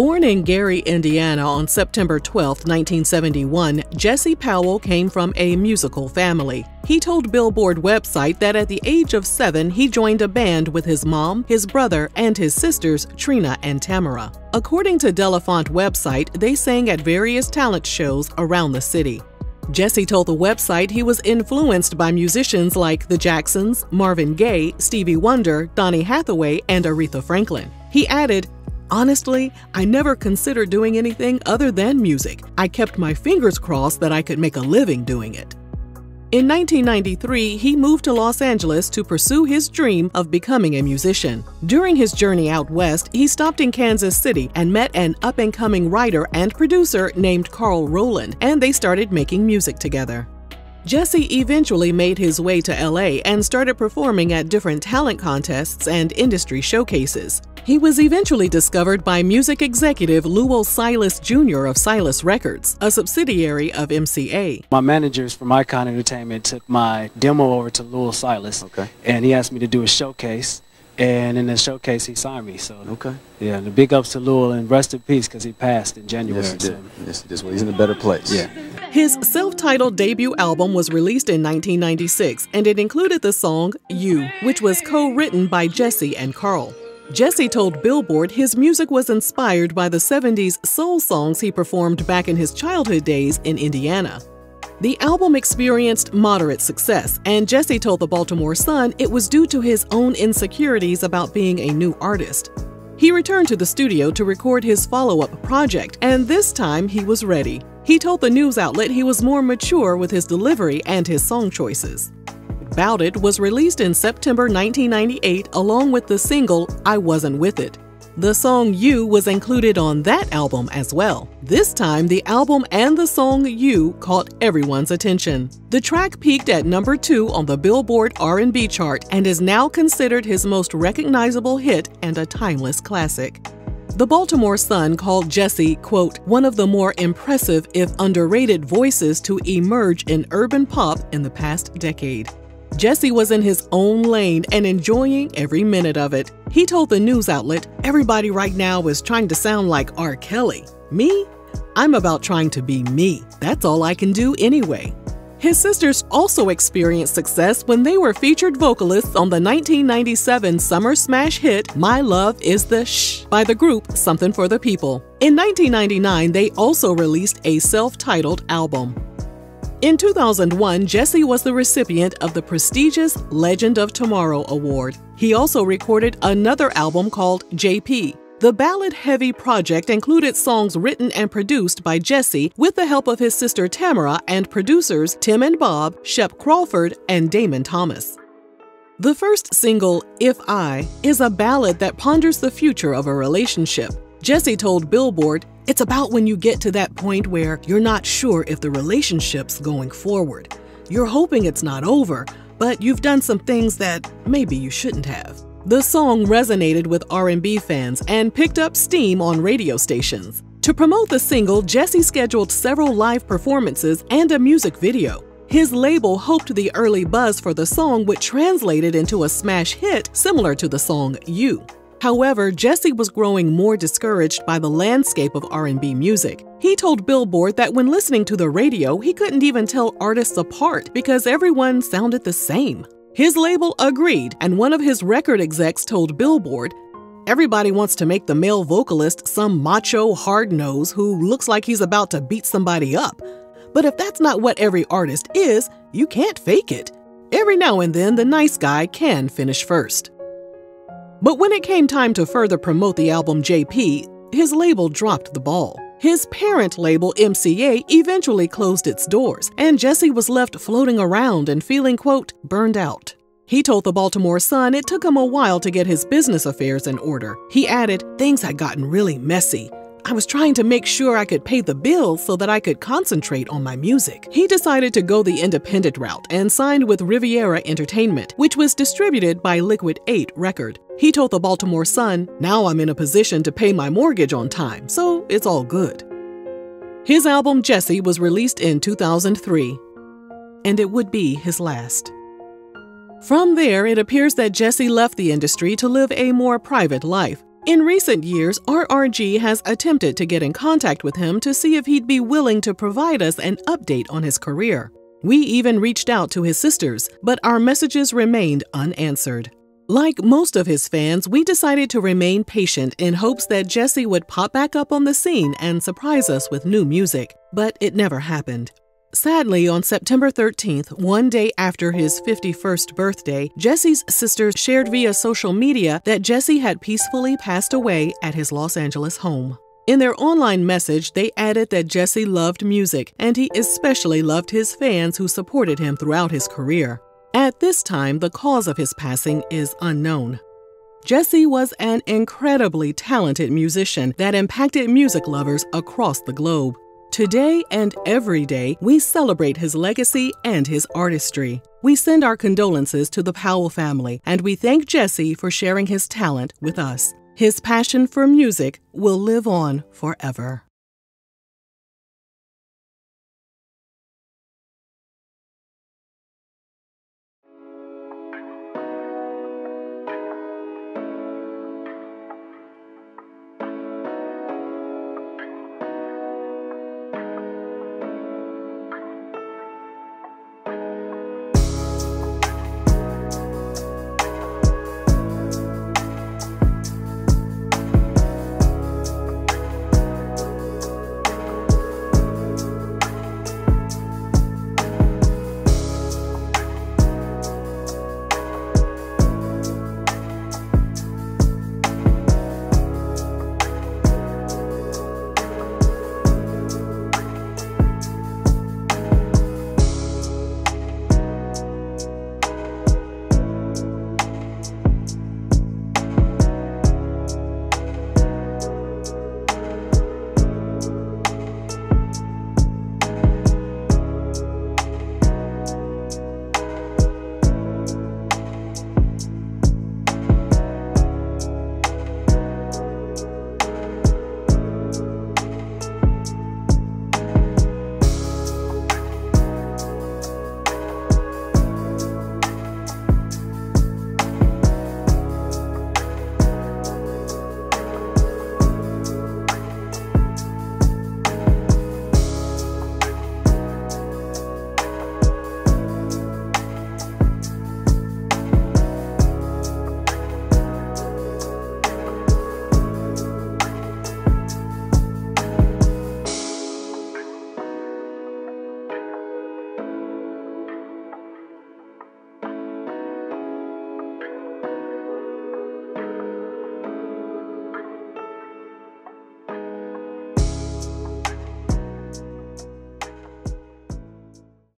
Born in Gary, Indiana on September 12, 1971, Jesse Powell came from a musical family. He told Billboard website that at the age of 7, he joined a band with his mom, his brother, and his sisters, Trina and Tamara. According to Delafont website, they sang at various talent shows around the city. Jesse told the website he was influenced by musicians like the Jacksons, Marvin Gaye, Stevie Wonder, Donny Hathaway, and Aretha Franklin. He added, "Honestly, I never considered doing anything other than music. I kept my fingers crossed that I could make a living doing it." In 1993, he moved to Los Angeles to pursue his dream of becoming a musician. During his journey out west, he stopped in Kansas City and met an up-and-coming writer and producer named Carl Rowland, and they started making music together. Jesse eventually made his way to LA and started performing at different talent contests and industry showcases. He was eventually discovered by music executive Lowell Silas Jr. of Silas Records, a subsidiary of MCA. My managers from Icon Entertainment took my demo over to Lowell Silas, and he asked me to do a showcase. And in the showcase, he signed me. So, yeah, the big ups to Lowell, and rest in peace because he passed in January. Yes, he did. Yes, he did. Well, he's in a better place. Yeah. His self-titled debut album was released in 1996, and it included the song You, which was co-written by Jesse and Carl. Jesse told Billboard his music was inspired by the 70s soul songs he performed back in his childhood days in Indiana. The album experienced moderate success, and Jesse told the Baltimore Sun it was due to his own insecurities about being a new artist. He returned to the studio to record his follow-up project, and this time he was ready. He told the news outlet he was more mature with his delivery and his song choices. Bout It was released in September 1998 along with the single I Wasn't With It. The song You was included on that album as well. This time, the album and the song You caught everyone's attention. The track peaked at number 2 on the Billboard R&B chart and is now considered his most recognizable hit and a timeless classic. The Baltimore Sun called Jesse, quote, "one of the more impressive if underrated voices to emerge in urban pop in the past decade." Jesse was in his own lane and enjoying every minute of it. He told the news outlet, "Everybody right now is trying to sound like R. Kelly. Me? I'm about trying to be me. That's all I can do anyway." His sisters also experienced success when they were featured vocalists on the 1997 summer smash hit My Love Is the Shh by the group Something for the People. In 1999, they also released a self-titled album. In 2001, Jesse was the recipient of the prestigious Legend of Tomorrow Award. He also recorded another album called JP. The ballad-heavy project included songs written and produced by Jesse with the help of his sister Tamara and producers Tim and Bob, Shep Crawford, and Damon Thomas. The first single, If I, is a ballad that ponders the future of a relationship. Jesse told Billboard, "It's about when you get to that point where you're not sure if the relationship's going forward. You're hoping it's not over, but you've done some things that maybe you shouldn't have." The song resonated with R&B fans and picked up steam on radio stations. To promote the single, Jesse scheduled several live performances and a music video. His label hoped the early buzz for the song would translate it into a smash hit similar to the song You. However, Jesse was growing more discouraged by the landscape of R&B music. He told Billboard that when listening to the radio, he couldn't even tell artists apart because everyone sounded the same. His label agreed, and one of his record execs told Billboard, "Everybody wants to make the male vocalist some macho hard-nose who looks like he's about to beat somebody up. But if that's not what every artist is, you can't fake it. Every now and then, the nice guy can finish first." But when it came time to further promote the album JP, his label dropped the ball. His parent label MCA eventually closed its doors, and Jesse was left floating around and feeling, quote, burned out. He told the Baltimore Sun it took him a while to get his business affairs in order. He added, "Things had gotten really messy. I was trying to make sure I could pay the bills so that I could concentrate on my music." He decided to go the independent route and signed with Riviera Entertainment, which was distributed by Liquid 8 Record. He told the Baltimore Sun, "Now I'm in a position to pay my mortgage on time, so it's all good." His album Jesse was released in 2003, and it would be his last. From there, it appears that Jesse left the industry to live a more private life. In recent years, RRG has attempted to get in contact with him to see if he'd be willing to provide us an update on his career. We even reached out to his sisters, but our messages remained unanswered. Like most of his fans, we decided to remain patient in hopes that Jesse would pop back up on the scene and surprise us with new music, but it never happened. Sadly, on September 13th, one day after his 51st birthday, Jesse's sisters shared via social media that Jesse had peacefully passed away at his Los Angeles home. In their online message, they added that Jesse loved music, and he especially loved his fans who supported him throughout his career. At this time, the cause of his passing is unknown. Jesse was an incredibly talented musician that impacted music lovers across the globe. Today and every day, we celebrate his legacy and his artistry. We send our condolences to the Powell family, and we thank Jesse for sharing his talent with us. His passion for music will live on forever.